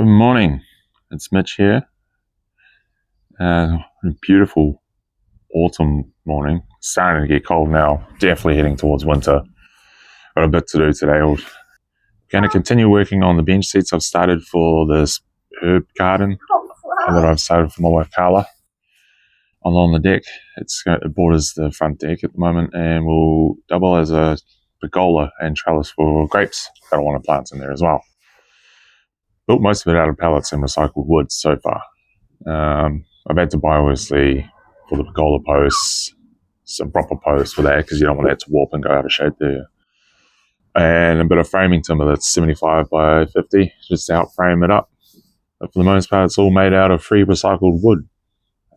Good morning, it's Mitch here. Beautiful autumn morning. Starting to get cold now, definitely heading towards winter. Got a bit to do today. I'm going to continue working on the bench seats I've started for this herb garden that I've started for my wife Carla. Along the deck, it borders the front deck at the moment and will double as a pergola and trellis for grapes that I want to plant in there as well. Built most of it out of pallets and recycled wood so far. I've had to buy, obviously, for the pergola posts, some proper posts for that because you don't want that to warp and go out of shape there. And a bit of framing timber that's 75 by 50, just to out frame it up. But for the most part, it's all made out of free recycled wood.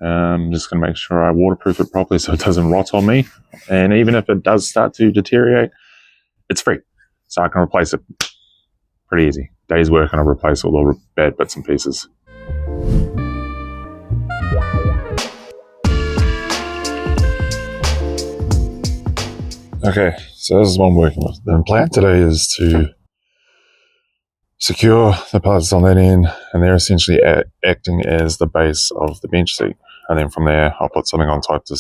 I'm just going to make sure I waterproof it properly so it doesn't rot on me. And even if it does start to deteriorate, it's free. So I can replace it pretty easy. Day's work and I'll replace all the bad bits and pieces. Okay, so this is what I'm working with. The plan today is to secure the pallets on that end, and they're essentially acting as the base of the bench seat. And then from there, I'll put something on top to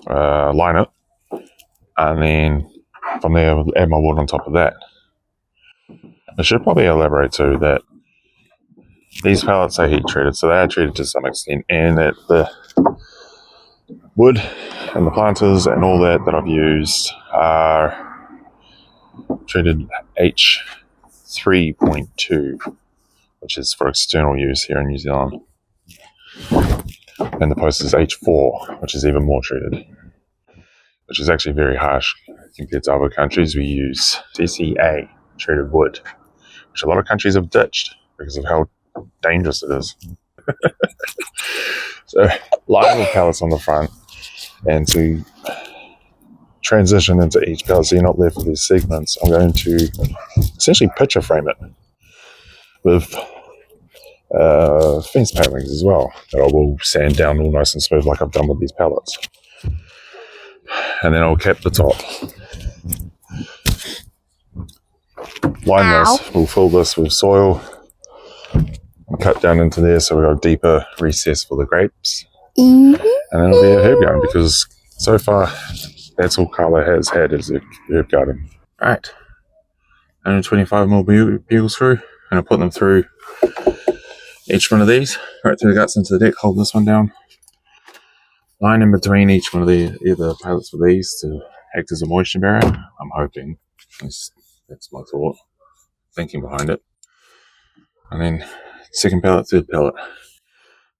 line it. And then from there, I'll add my wood on top of that. I should probably elaborate too that these pallets are heat treated, so they are treated to some extent, and that the wood and the planters and all that I've used are treated H3.2, which is for external use here in New Zealand. And the post is H4, which is even more treated, which is actually very harsh compared to other countries. We use DCA, treated wood, which a lot of countries have ditched because of how dangerous it is. So, line with pallets on the front, and to transition into each pallet so you're not left with these segments, I'm going to essentially picture frame it with fence palings as well that I will sand down all nice and smooth like I've done with these pallets. And then I'll cap the top. Line this, we'll fill this with soil and cut down into there so we've got a deeper recess for the grapes. And then it'll be a herb garden because so far that's all Carla has had is a herb garden. Right, 125mm bugle screw, and I'll put them through each one of these, right through the guts into the deck, hold this one down. Line in between each one of either pallets for these to act as a moisture barrier. I'm hoping. That's my thought, thinking behind it. And then second pallet, third pallet.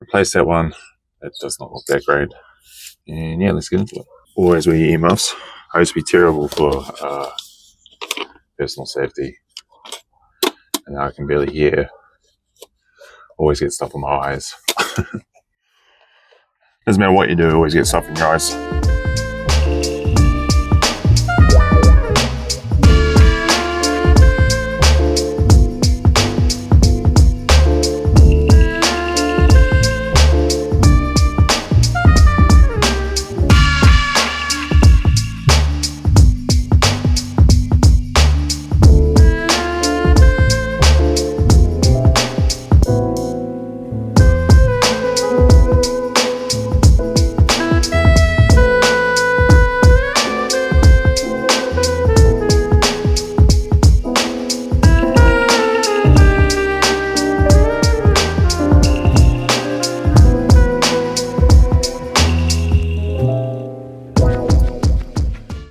Replace that one. That does not look that great. And yeah, let's get into it. Always wear your earmuffs. I used to be terrible for personal safety. And now I can barely hear. Always get stuff in my eyes. Doesn't matter what you do, always get stuff in your eyes.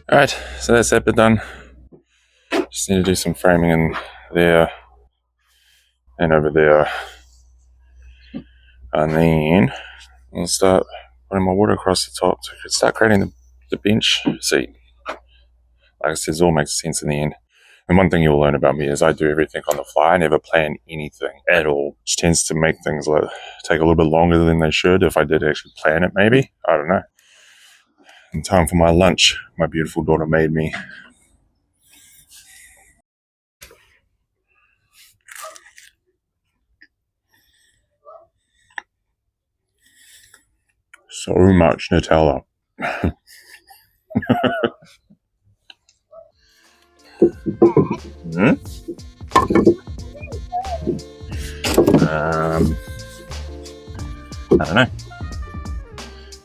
Alright, so that's that bit done. Just need to do some framing in there and over there. And then I'll start putting my wood across the top to start creating the bench seat. Like I said, it all makes sense in the end. And one thing you'll learn about me is I do everything on the fly. I never plan anything at all, which tends to make things take a little bit longer than they should if I did actually plan it maybe. I don't know. In time for my lunch, my beautiful daughter made me. So much Nutella. I don't know.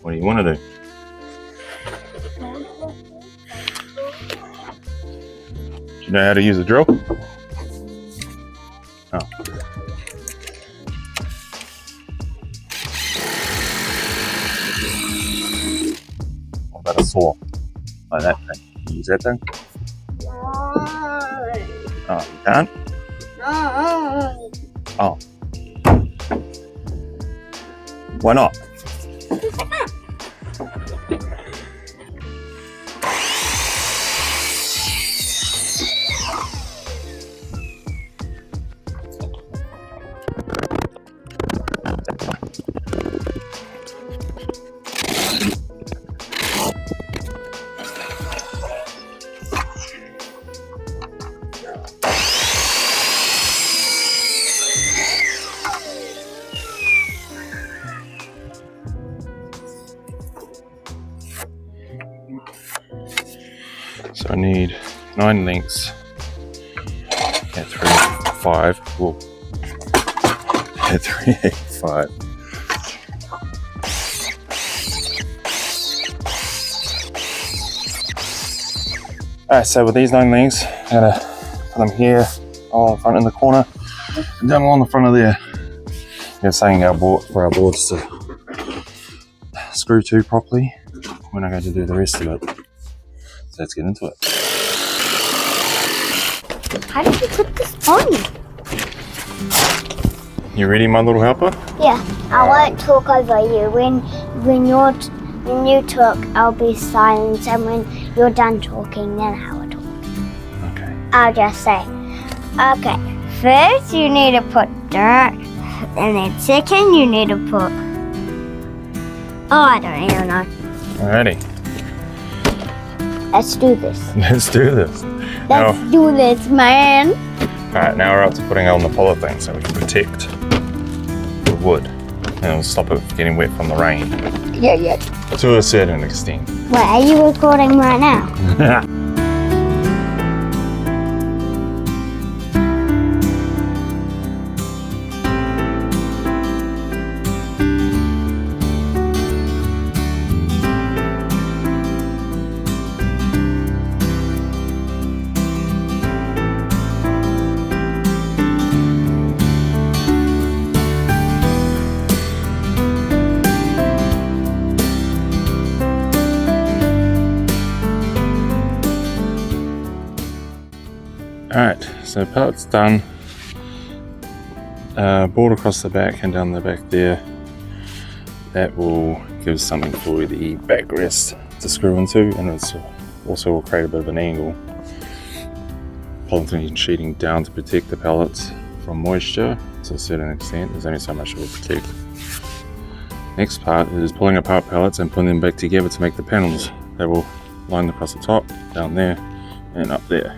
What do you want to do? Do you know how to use a drill? Oh. What about a saw? Like that thing. Can you use that thing? Oh, you can't? Oh. Why not? So I need 9 links at 385. Well, at 385. Alright, so with these 9 links, I'm gonna put them here, all in front in the corner, and down along the front of there. We're saying for our boards to screw to properly. We're not going to do the rest of it. So let's get into it. How did you put this on? You ready, my little helper? Yeah, I won't talk over you. When you talk, I'll be silent, and when you're done talking, then I will talk. Okay. I'll just say, okay, first you need to put dirt, and then second you need to put... Oh, I don't even know. Alrighty. Let's do this. Let's do this. Let's do this, man. Alright, now we're up to putting it on the polythene so we can protect the wood. And it'll stop it getting wet from the rain. Yeah. To a certain extent. Wait, are you recording right now? Alright, so pallet's done. Board across the back and down the back there. That will give something for the backrest to screw into, and it's also will create a bit of an angle. Polythene sheeting down to protect the pallets from moisture to a certain extent. There's only so much it will protect. Next part is pulling apart pallets and putting them back together to make the panels. They will line across the top, down there, and up there.